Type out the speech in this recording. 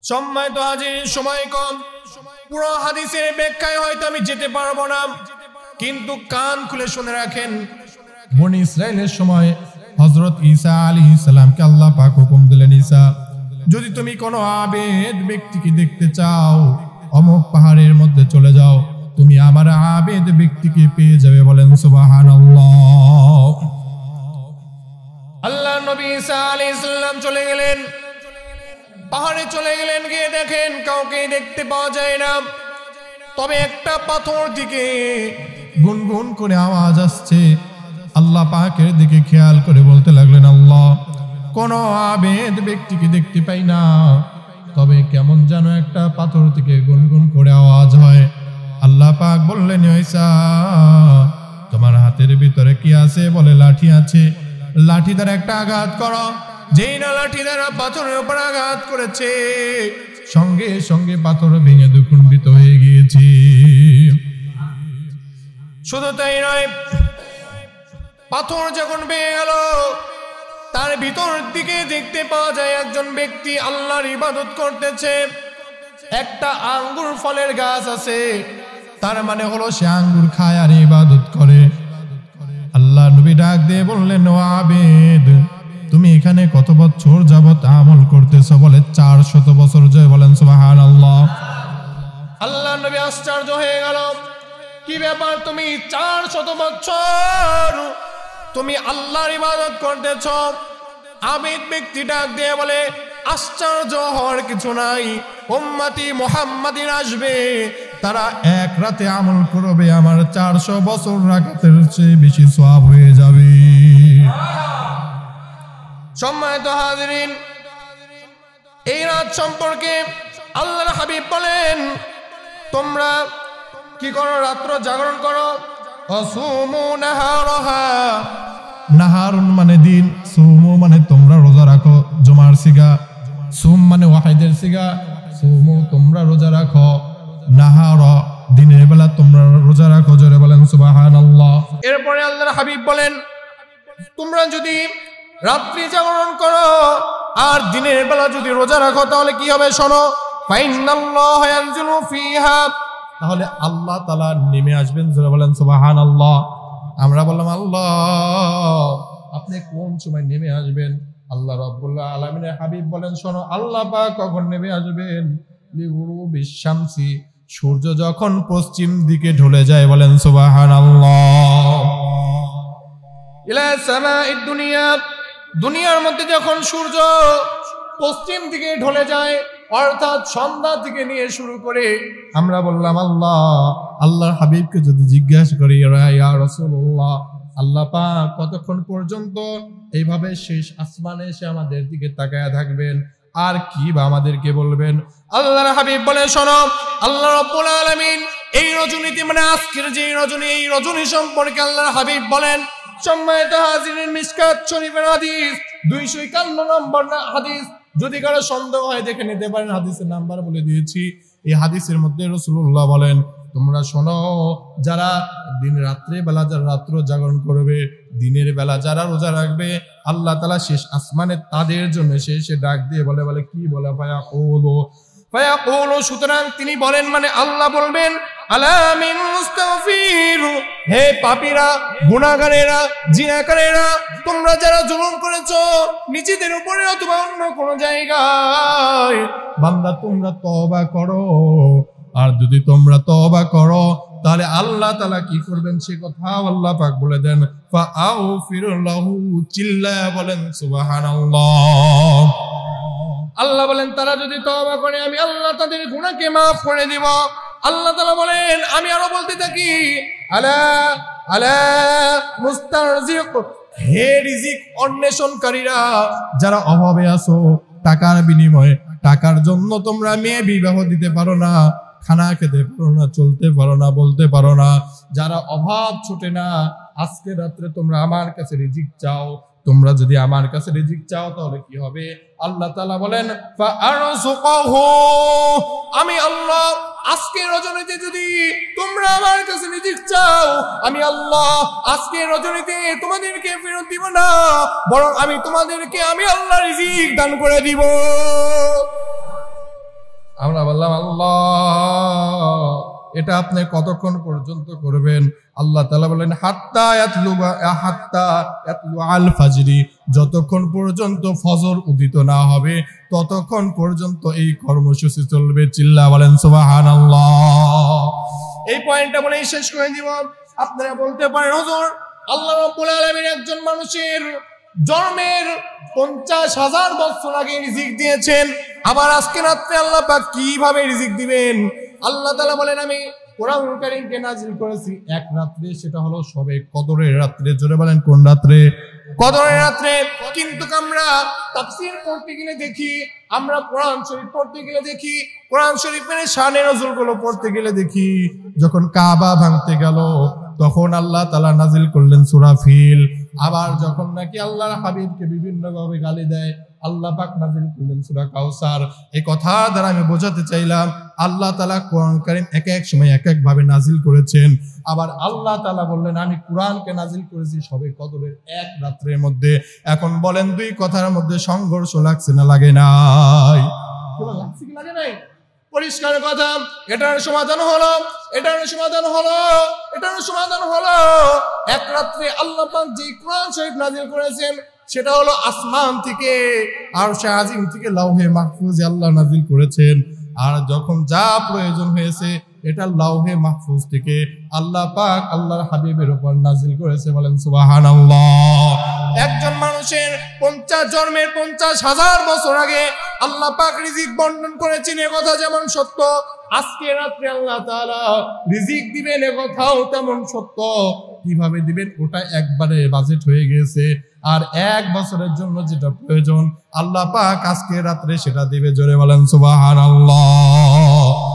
সম্মানিত হাজির, সময় কম, পুরো হাদিসের ব্যাখ্যায় হয়তো আমি যেতে পারবো না, কিন্তু কান খুলে শুনে রাখেন। বনি ইসরাইলের সময় হযরত ঈসা আলাইহিস সালামকে আল্লাহ পাক হুকুম দিলেন, ঈসা, যদি তুমি কোনো আবেদ ব্যক্তিকে দেখতে চাও, অমুক পাহাড়ের মধ্যে চলে যাও, তুমি আমার আবেদ ব্যক্তিকে পেয়ে যাবে। বলেন সুবহানাল্লাহ। আল্লাহ নবী ঈসা আলাইহিস সালাম চলে গেলেন, পাহাড়ে চলে গেলেন, গিয়ে দেখেন কাউকে দেখতে পাওয়া যায় না, তবে একটা পাথর দিকে গুনগুন করে আওয়াজ আসছে। আল্লাহ পাকের দিকে খেয়াল করে বলতে লাগলেন, আল্লাহ, কোন আবেদ ব্যক্তিকে দেখতে পাই না, তবে কেমন যেন একটা পাথর থেকে গুনগুন করে আওয়াজ হয়। আল্লাহ পাক বললেন, ঈসা, তোমার হাতের ভিতরে কি আছে? বলে, লাঠি আছে। লাঠি দ্বারা একটা আঘাত করো। যেই না লাঠি দ্বারা পাথরের উপর আঘাত করেছে, সঙ্গে সঙ্গে পাথর ভেঙে দুখণ্ডিত হয়ে গিয়েছে। শুধু তাই নয়, পাথর যখন ভেঙে গেল, তার ভিতর দিকে দেখতে পাওয়া যায় একজন ব্যক্তি আল্লাহর ইবাদত করতেছে। একটা আঙ্গুর ফলের গাছ আছে, তার মানে হলো সে আঙ্গুর খায় আর ইবাদত করে। আল্লাহ নবী ডাক দিয়ে বললেন, ও আবেদ, তুমি এখানে কত বছর যাবত আমল করতেছো? বলে, 400 বছর যায়। বলেন সুবহানাল্লাহ। আল্লাহ নবী আশ্চর্য হয়ে গেল, কি ব্যাপার, তুমি 400 বছর তুমি আল্লাহর ইবাদত করতেছ? আবেদ ব্যক্তি ডাক দিয়ে বলে, আশ্চর্য হওয়ার কিছু নাই, উম্মতি মুহাম্মাদিন আসবে, তারা এক রাতে আমল করবে, আমার 400 বছর রাকাতের চেয়ে বেশি সওয়াব হয়ে যাবে। সম্মানিত হাজিরিন, এই রাত সম্পর্কে আল্লাহর হাবিব বলেন, তোমরা কি করো? রাত্র জাগরণ করো। আসুমু নাহারহা, নাহারুন মানে দিন, সুমু মানে তোমরা রোজা রাখো, জুমার সিগা। সুম মানে ওয়াহিদের সিগা, সুমু তোমরা রোজা রাখো, নাহার দিনের বেলা তোমরা রোজা রাখো। জোরে বলেন সুবহানাল্লাহ। এরপরে আল্লাহর হাবিব বলেন, তোমরা যদি রাত্রি জাগরণ করো আর দিনের বেলা যদি রোজা রাখো, তাহলে কি হবে? শোনো, ফাইনাল্লাহ ইয়ানজিলু ফিহা, তাহলে আল্লাহ তাআলা নেমে আসবেন। জোরে বলেন সুবহানাল্লাহ। আমরা বললাম, আল্লাহ, আপনি কোন সময় নেমে আসবেন? আল্লাহ রাব্বুল আলামিনের হাবিব বলেন, শোনো, আল্লাহ পাক কখন নেমে আসবেন? লিগুরুবিশ শামসি, সূর্য যখন পশ্চিম দিকে ঢলে যায়। বলেন সুবহানাল্লাহ। ইলা সামাইদ দুনিয়া, দুনিয়ার মধ্যে যখন সূর্য পশ্চিম দিকে ঢলে যায়, অর্থাৎ সন্ধ্যা থেকে নিয়ে শুরু করে, আমরা বললাম, আল্লাহ, আল্লাহর হাবিবকে যদি জিজ্ঞাসা করি, ইয়া রাসূলুল্লাহ, আল্লাহ পাক কতক্ষণ পর্যন্ত এইভাবে শেষ আসমানে এসে আমাদের দিকে তাকায়া থাকবেন, আর কি বা আমাদেরকে বলবেন? আল্লাহর হাবিব বলে, শোনো, আল্লাহ রাব্বুল আলামিন এই রজনীতে, মানে আজকের যে রজনী, এই রজনী সম্পর্কে আল্লাহর হাবিব বলেন। সম্মানিত হাজিরিন, মিশকাত শরীফের হাদিস 251 নম্বর হাদিস। যদি কারো সন্দেহ হয় দেখে নিতে পারেন, হাদিসের নাম্বার বলে দিয়েছি। এই হাদিসের মধ্যে রাসূলুল্লাহ বলেন, তোমরা শোনো, যারা দিন রাত্রে বেলা যারা রাত্র জাগরণ করবে, দিনের বেলা যারা রোজা রাখবে, আল্লাহ তাআলা শেষ আসমানে তাদের জন্য সে ডাক দিয়ে বলে, কি বলে? ফায়াকুলু, সুতরাং তিনি বলেন, মানে আল্লাহ বলবেন, আলা মিন মুস্তাগফির, হে পাপীরা, গুনাহগারেরা, জিনাকারেরা, তোমরা যারা জুলুম করেছো নিজেদের উপরে অথবা অন্য কোন জায়গায়, বান্দা তোমরা তওবা করো। আর যদি তোমরা তওবা করো, তাহলে আল্লাহ তাআলা কি করবেন সে কথা আল্লাহ পাক বলে দেন, ফাআগফিরু লাহু, চিল্লায়া বলেন সুবহানাল্লাহ। আল্লাহ বলেন, তারা যদি তওবা করে, আমি আল্লাহ তাদের গুনাহকে maaf করে দিব। আল্লাহ তাআলা বলেন, আমি আরো বলতে থাকি, আলা আলা মুস্তারজিক, হে রিজিক অন্বেষণকারীরা, যারা অভাবে আছো, টাকার বিনিময়ে, টাকার জন্য তোমরা মেয়ে বিবাহ দিতে পারো না, খানা খেতে পারো না, চলতে পারো না, বলতে পারো না, যারা অভাব ছুটে না, আজকে রাত্রে তোমরা আমার কাছে রিজিক চাও। তোমরা যদি আমার কাছে রিজিক চাও, তাহলে কি হবে? আল্লাহ তাআলা বলেন, ফাআরযুকুহু, আমি আল্লাহ আজকে রজনীতে যদি তোমরা আমার কাছে রিজিক চাও, আমি আল্লাহ আজকে রজনীতে তোমাদেরকে ফেরত দিব না, বরং আমি তোমাদেরকে, আমি আল্লাহ রিজিক দান করে দিব। আমরা বললাম আল্লাহ এটা আপনি কতক্ষণ পর্যন্ত করবেন? আল্লাহ তাআলা বলেন হাত্তা ইয়াতলু আল ফাজরি, যতক্ষণ পর্যন্ত ফজর উদিত না হবে ততক্ষণ পর্যন্ত এই কর্মসূচি চলবে। চিল্লা বলেন সুবহানাল্লাহ। এই পয়েন্টটা বলেই শেষ করে দিব। আপনারা বলতে পারেন হুজুর আল্লাহ রাব্বুল আলামিন একজন মানুষের জন্মের 50,000 বছর আগে রিজিক দিয়েছেন, আবার আজকে রাত্রে আল্লাহ পাক কিভাবে রিজিক দিবেন? আল্লাহ তাআলা বলেন আমি কোরআন কারীমকে নাযিল করেছি এক রাত্রে, সেটা হলো শবে কদরের রাত্রে। জোরে বলেন কোন রাত্রে? কদরের রাত্রে। কিন্তু আমরা তাফসীর পড়তে গেলে দেখি, আমরা কোরআন শরীফ পড়তে গেলে দেখি, কোরআন শরীফের শানে নজুলগুলো পড়তে গেলে দেখি যখন কাবা ভাঙতে গেল তখন আল্লাহ তাআলা নাজিল করলেন সূরা ফিল। আবার যখন নাকি আল্লাহর হাবিবকে বিভিন্ন ভাবে গালি দেয় আল্লাহ পাক নাজিল করলেন সূরা কাউসার। এই কথা দ্বারা আমি বোঝাতে চাইলাম আল্লাহ তাআলা কোরআন কারীম এক এক সময় এক এক ভাবে নাজিল করেছেন। আবার আল্লাহ তাআলা বললেন আমি কোরআনকে নাজিল করেছি সবে কদরের এক রাত্রের মধ্যে। এখন বলেন দুই কথার মধ্যে সংঘর্ষ লাগছে না লাগে নাই? লাগছে কি লাগে নাই? পরিষ্কার কথা। এটার সমাধান হলো, এটার সমাধান হলো, এটার সমাধান হলো এক রাত্রে আল্লাহ পাক যে কোরআন শরীফ নাজিল করেছেন সেটা হলো আসমান থেকে, আরশে আজিম থেকে লাউহে মাহফুজে আল্লাহ নাজিল করেছেন। আর যখন যা প্রয়োজন হয়েছে এটা লাউহে মাহফুজ থেকে আল্লাহ পাক আল্লাহর হাবিবের উপর নাজিল করেছে। বলেন সুবহানাল্লাহ। একজন মানুষের জন্মের 50,000 বছর আগে আল্লাহ পাক রিজিক বন্টন করেছেন, এ কথা যেমন সত্য, আজকে রাত্রে আল্লাহ তাআলা রিজিক দিবেন এ কথাও তেমন সত্য। কিভাবে দিবেন ওটা একবারে বাজেট হয়ে গেছে, আর এক বছরের জন্য যেটা প্রয়োজন আল্লাহ পাক আজকে রাত্রে সেটা দিবে। জোরে বলেন সুবহানাল্লাহ।